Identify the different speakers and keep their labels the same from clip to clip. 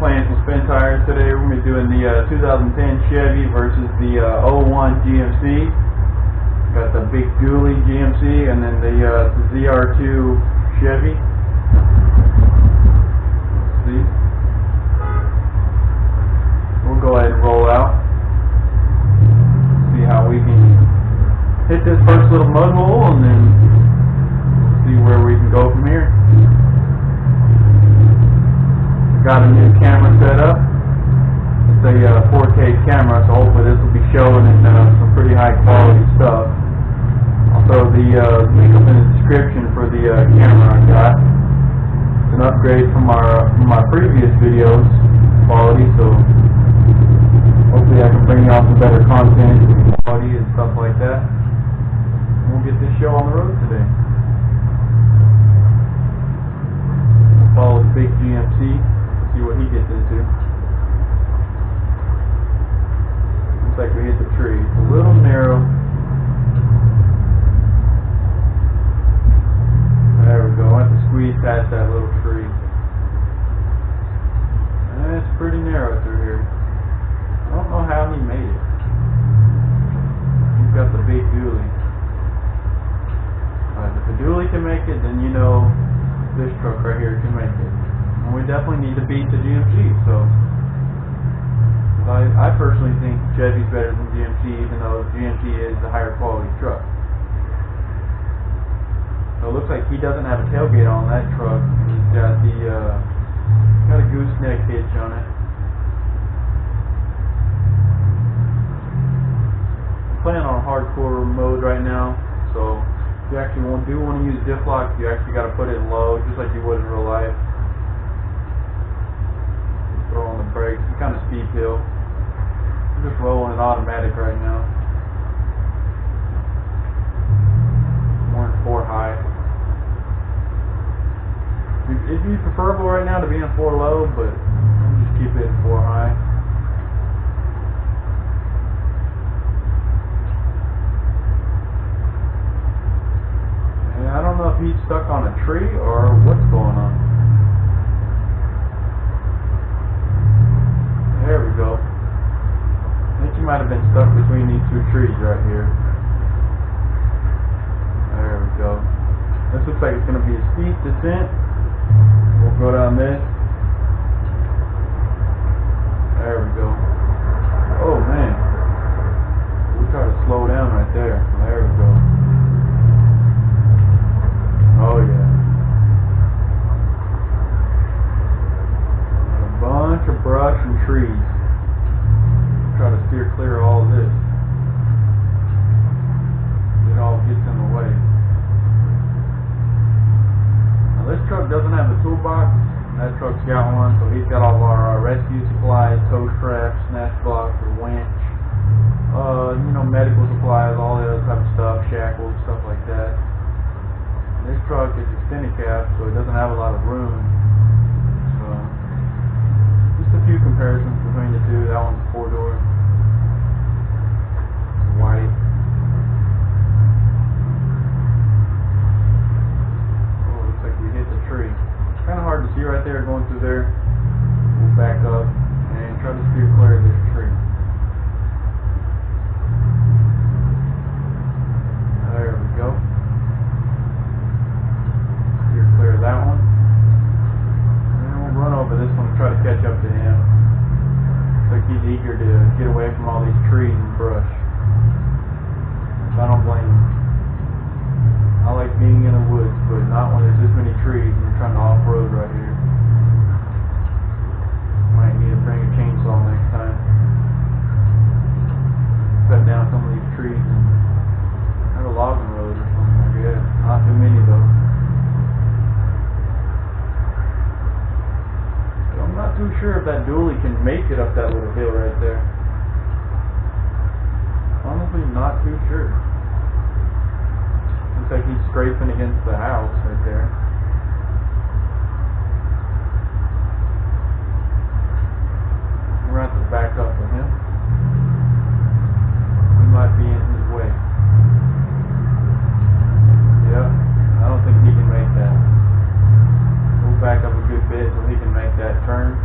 Speaker 1: playing some spin tires today. We're going to be doing the 2010 Chevy versus the 01 GMC. Got the big dually GMC and then the ZR2 Chevy. Let's see. We'll go ahead and roll out. See how we can hit this first little mud hole and then see where we can go from here. Got a new camera set up. It's a 4K camera, so hopefully this will be showing some pretty high quality stuff. I'll throw the link up in the description for the camera I got. It's an upgrade from my previous videos quality, so hopefully I can bring y'all some better content, quality and stuff like that. And we'll get this show on the road today. Follow the big GMC. See what he gets into. Looks like we hit the tree. It's a little narrow. There we go. I have to squeeze past that little tree. And it's pretty narrow through here. I don't know how he made it. He's got the big dually. If the dually can make it, then you know this truck right here can make it. And we definitely need to beat the GMC, so I personally think Chevy's better than GMC, even though GMC is the higher quality truck. So it looks like he doesn't have a tailgate on that truck, and he's got a gooseneck hitch on it. I'm playing on hardcore mode right now, so if you actually want to use diff lock, you actually got to put it in low, just like you would in real life. Throw on the brakes, it's kind of steep hill. I'm just rolling it automatic right now. We're in 4 high. It'd be preferable right now to be in 4 low, but I'll just keep it in 4 high. And I don't know if he's stuck on a tree or what's going on. There we go. I think you might have been stuck between these 2 trees right here. There we go. This looks like it's going to be a steep descent. We'll go down this. There we go. Oh man. We'll try to slow down right there. There we go. Oh yeah. Bunch of brush and trees. Try to steer clear of all this. It all gets in the way. Now this truck doesn't have a toolbox. That truck's got one, so he's got all of our rescue supplies, tow straps, snatch blocks, a winch, medical supplies, all the other type of stuff, shackles, stuff like that. And this truck is extended cab, so it doesn't have a lot of room. Just a few comparisons between the two. That one's 4-door. White. Oh, looks like we hit the tree. It's kind of hard to see right there going through there. We'll back up and try to steer clear of this tree. There we go. Steer clear of that one. Run over this one and try to catch up to him. Looks like he's eager to get away from all these trees and brush. I don't blame him. I like being in the woods, but not when there's this many trees and you're trying to off-road right here. Might need to bring a chainsaw next time. Cut down some of these trees and have a logging road or something like that. Not too many though. I'm not too sure if that dually can make it up that little hill right there. Honestly, not too sure. Looks like he's scraping against the house right there. We're going to have to back up with him. We might be in his way. Yep, I don't think he can make that. We'll back up a good bit so he can make that turn.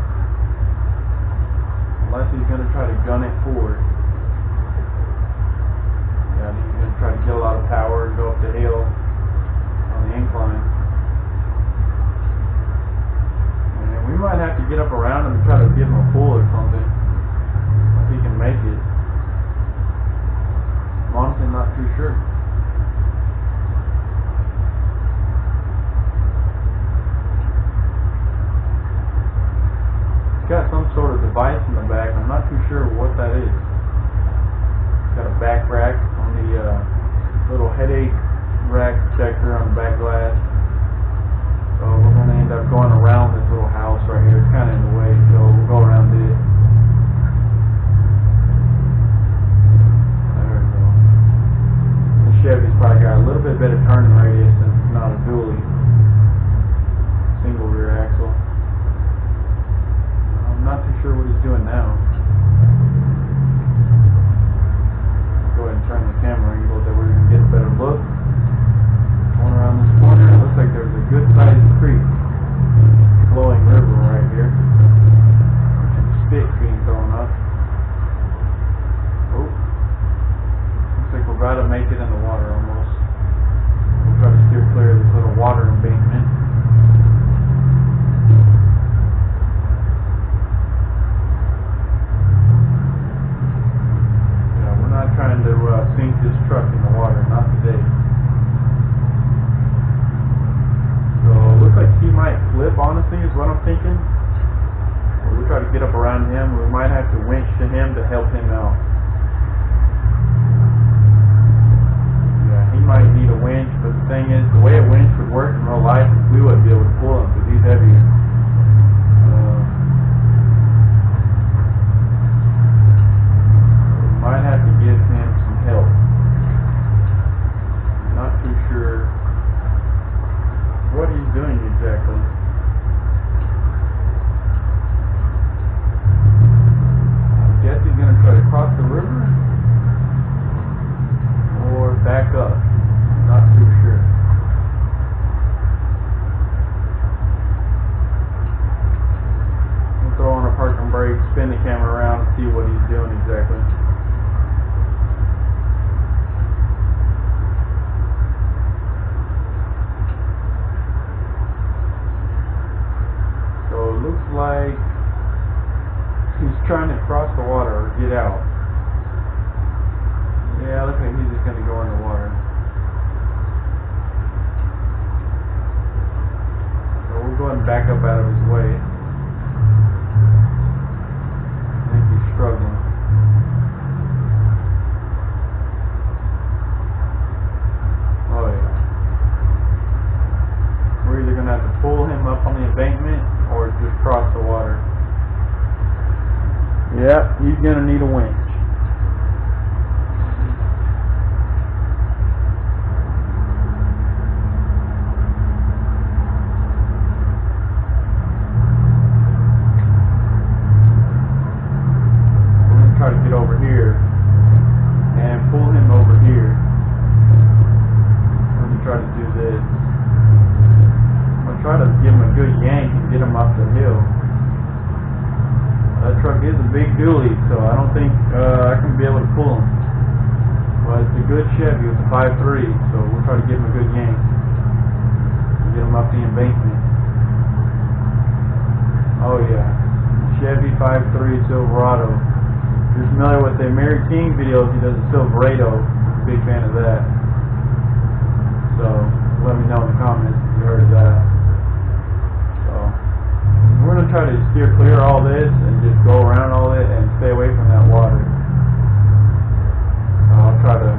Speaker 1: slip, honestly, is what I'm thinking. We'll try to get up around him. We might have to winch to him to help him out. Yeah, he might need a winch, but the thing is, the way a winch would work in real life is we wouldn't be able to pull him because he's heavier. We might have to give him some help. I'm not too sure what he's doing exactly. I guess he's going to try to cross the river or back up. Not too sure. We'll throw on a parking brake, spin the camera around and see what he's doing exactly. Looks like he's trying to cross the water or get out. Yeah, looks like he's just going to go in the water. So we'll go ahead and back up out of his way. I think he's struggling. Oh yeah. We're either going to have to pull him up on the embankment or just cross the water. Yeah, he's gonna need a winch. We're gonna try to get over here and pull him over here. We're gonna try to do this. Try to give him a good yank and get him up the hill. That truck is a big dually, so I don't think I can be able to pull him. But it's a good Chevy with a 5.3, so we'll try to give him a good yank and get him up the embankment. Oh yeah, Chevy 5.3 Silverado. If you're familiar with the Mary King videos, he does a Silverado. I'm a big fan of that. So let me know in the comments if you heard of that. We're going to try to steer clear all this and just go around all it and stay away from that water. I'll try to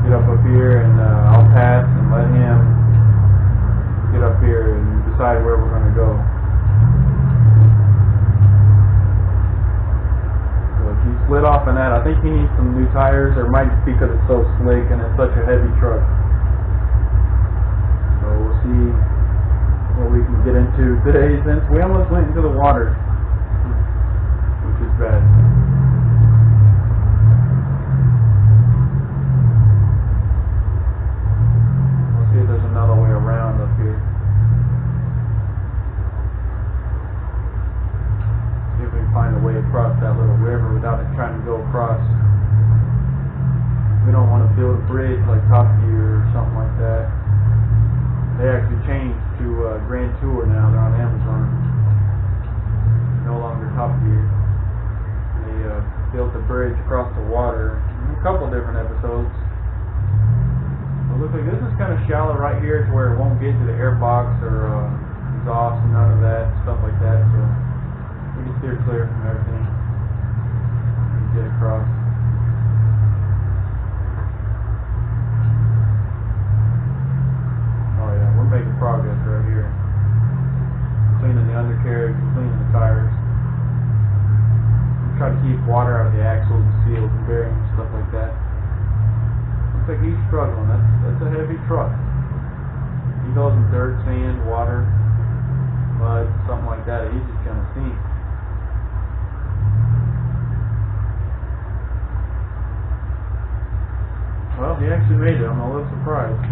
Speaker 1: get up here and I'll pass and let him get up here and decide where we're going to go. So if he slid off in that, I think he needs some new tires, or it might be because it's so slick and it's such a heavy truck. So we'll see what we can get into today, since we almost went into the water, which is bad. We'll see if there's another way around up here. See if we can find a way across that little river without it trying to go across. We don't want to build a bridge like Top Gear or something like that. They actually changed to Grand Tour now. They're on Amazon. No longer Top Gear. They built a bridge across the water in a couple different episodes. It looks like this is kind of shallow right here to where it won't get to the airbox or exhaust and none of that, stuff like that. So we can steer clear from everything and get across. Making progress right here. Cleaning the undercarriage, cleaning the tires. We try to keep water out of the axles and seals and bearings and stuff like that. Looks like he's struggling. That's a heavy truck. He goes in dirt, sand, water, mud, something like that. He's just gonna sink. Well, he actually made it. I'm a little surprised.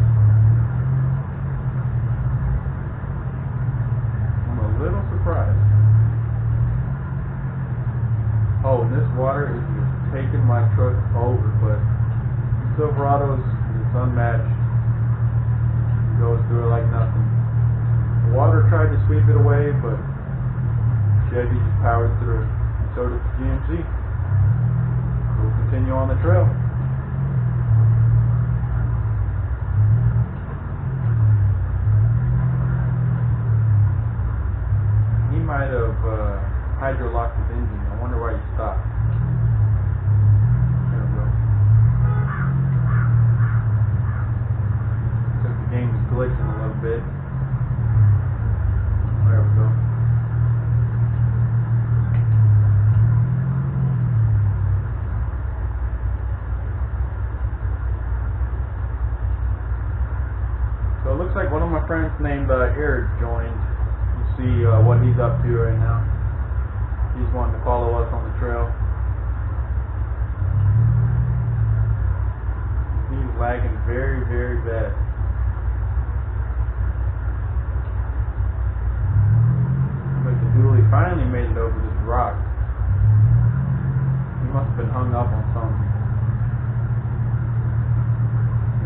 Speaker 1: Little surprised. Oh, and this water is just taking my truck over, but Silverado's, it's unmatched. It goes through it like nothing. The water tried to sweep it away, but Chevy just powered through. And so does the GMC. We'll continue on the trail. one of my friends named Eric joined. You see what he's up to right now. He's wanting to follow us on the trail. He's lagging very, very bad. But the dually finally made it over this rock. He must have been hung up on something.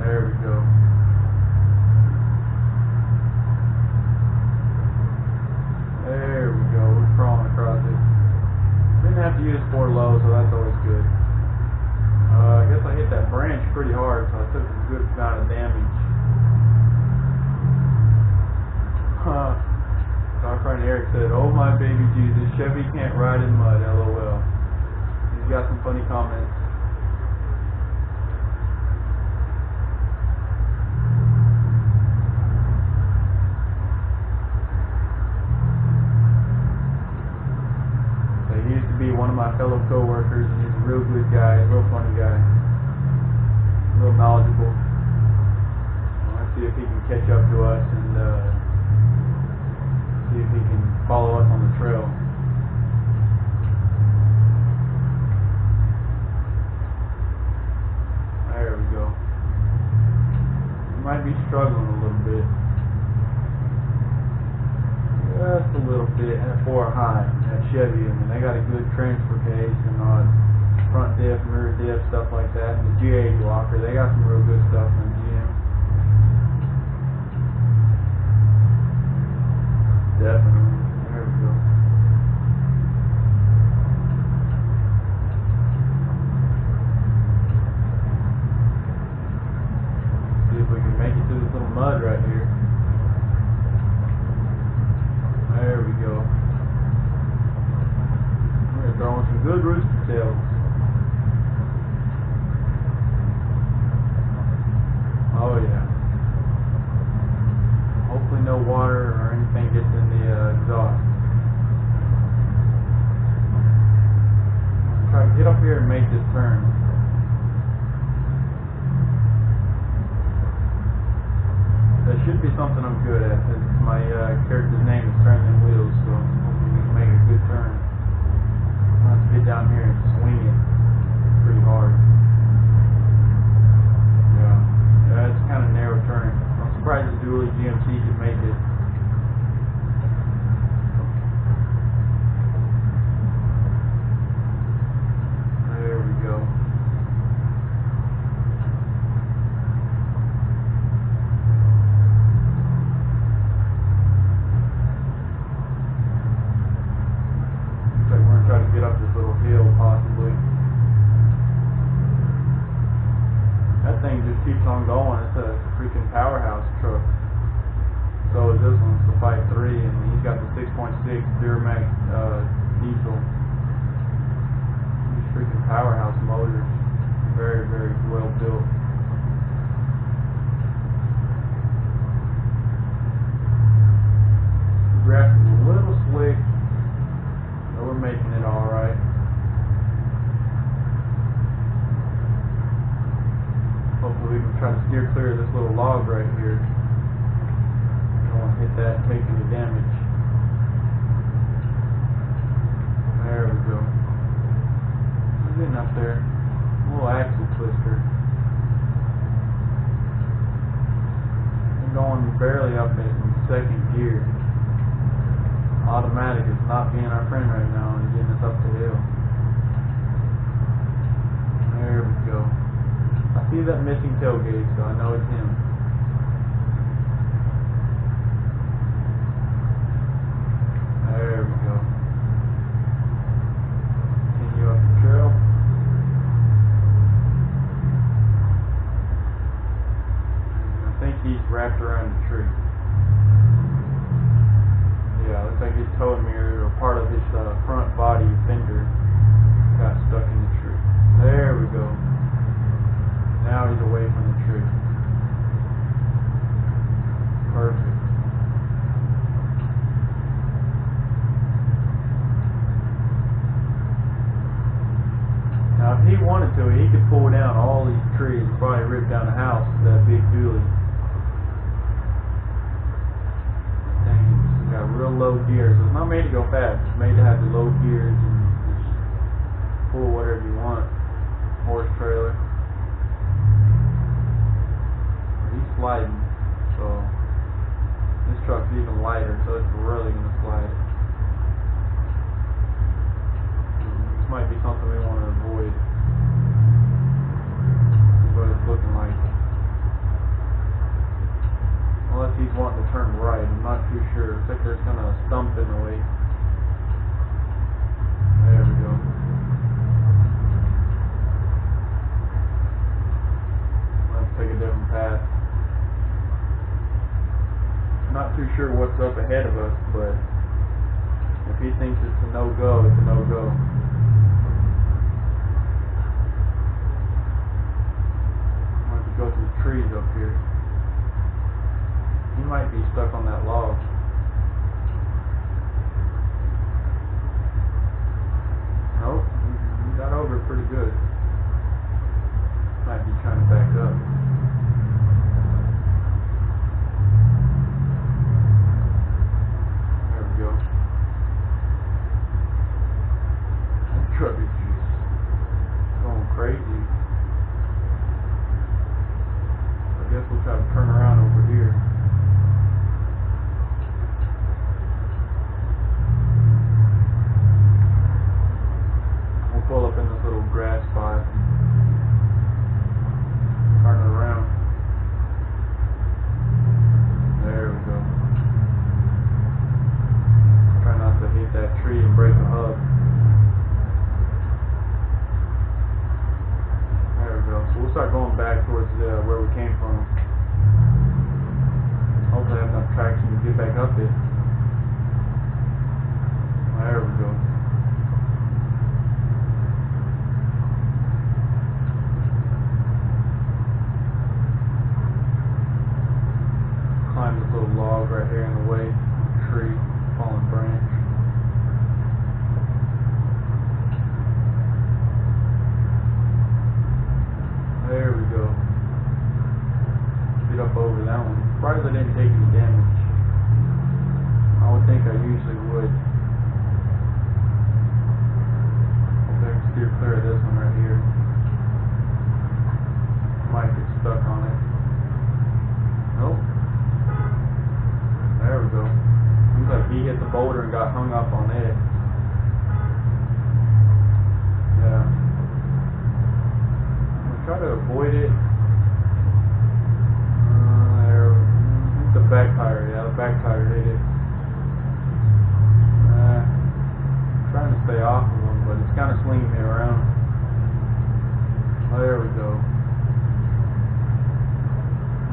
Speaker 1: There we go. There we go. We're crawling across it. Didn't have to use 4 low, so that's always good. I guess I hit that branch pretty hard, so I took a good amount of damage. So our friend Eric said, "Oh my baby Jesus, Chevy can't ride in mud, LOL." He's got some funny comments. He used to be one of my fellow co-workers, and he's a real good guy, a real funny guy, real knowledgeable. Let's see if he can catch up to us and see if he can follow us on the trail. There we go. He might be struggling a little bit. Just a little bit, and for a high, that Chevy. I mean, they got a good transfer case and front diff, mirror diff, stuff like that, and the G80 locker. They got some real good stuff in the GM. Definitely. There we go. See if we can make it through this little mud right here. There we go. We're throwing some good rooster tails. Oh yeah. Hopefully no water or anything gets in the exhaust. Try to get up here and make this turn. That should be something I'm good at. My character's name is turning wheels, so hopefully we can make a good turn. I'll have to get down here and swing it pretty hard. Yeah, it's kind of narrow turn. I'm surprised the dually GMC could make it. There we go. Try to get up this little hill, possibly. That thing just keeps on going. It's a freaking powerhouse truck. So is this one. It's the 5.3, and he's got the 6.6 Duramax diesel. These freaking powerhouse motors. Very, very well built. The grass is a little slick. We're making it all right. Hopefully we can try to steer clear of this little log right here. Don't want to hit that and take any damage. There we go. We're getting up there. A little axle twister. We're going barely up in second gear. Automatic is not being our friend right now and getting us up the hill. There we go. I see that missing tailgate, so I know it's him. There we go. Continue up the trail. I think he's wrapped around the tree. Yeah, looks like his towing mirror or part of his front body fender got stuck in the tree. There we go. Now he's away from the tree. Perfect. Now if he wanted to, he could pull down all these trees and probably rip down the house with that big dually. real low gears. It's not made to go fast. It's made to have the low gears and just pull whatever you want. Horse trailer. He's sliding, so this truck's even lighter, so it's really gonna slide. This might be something we want to avoid. This is what it's looking like. Unless he's wanting to turn right, I'm not too sure. Looks like there's kind of a stump in the way. There we go. Let's take a different path. Not too sure what's up ahead of us, but if he thinks it's a no-go, it's a no-go. I'm going to go through the trees up here. He might be stuck on that log. Nope, he got over pretty good. Might be trying to back up. There we go. That truck is just going crazy. I guess we'll try to turn around over here. Pull up in this little grass spot, turn it around. There we go. Try not to hit that tree and break the hub. There we go. So we'll start going back towards where we came from. Hopefully I have enough traction to get back up it. There we go. Climb this little log right here in the way, tree, fallen branch. There we go. Get up over that one. Surprised I didn't take any damage. I would think I usually would. Hope I can steer clear of this one right here. Might get stuck on it. Nope. There we go. Seems like he hit the boulder and got hung up on it. Yeah. I'm gonna try to avoid it. There. The back tire. Yeah, the back tire hit it. Trying to stay off of him, but it's kind of swinging me around. Oh, there we go.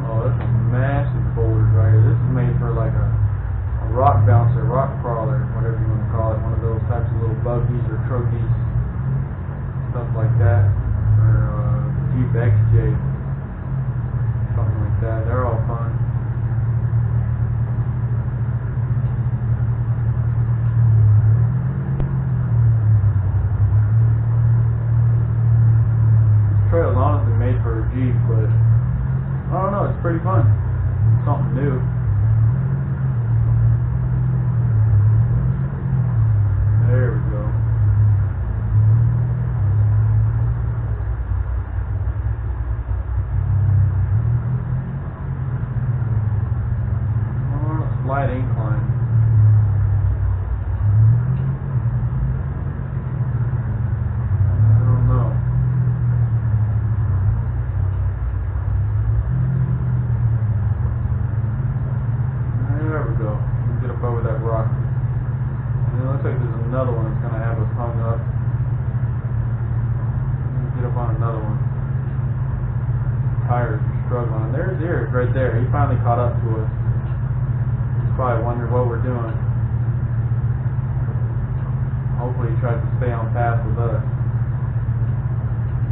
Speaker 1: Oh, that's a massive boulder right here. This is made for like a rock bouncer, rock crawler, whatever you want to call it. One of those types of little buggies or truggies, stuff like that. Or Jeep XJ, something like that. They're all fun. This trail's honestly made for a Jeep, but I don't know, it's pretty fun. Something new. There we go. Oh, a slight incline. I don't know. There we go. Get up over that rock. And it looks like there's another one that's going to have us hung up. Get up on another one. Tires are struggling. And there's Eric right there. He finally caught up to us. He's probably wondering what we're doing. Hopefully he tries to stay on path with us.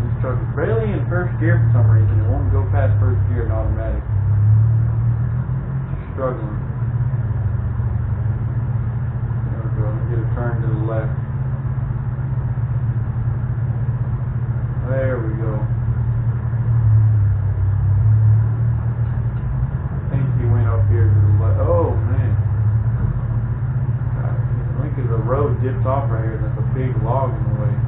Speaker 1: This truck is barely in first gear for some reason. It won't go past first gear in automatic. Just struggling. Get a turn to the left. There we go. I think he went up here to the left. Oh man. cuts off right here, that's a big log in the way.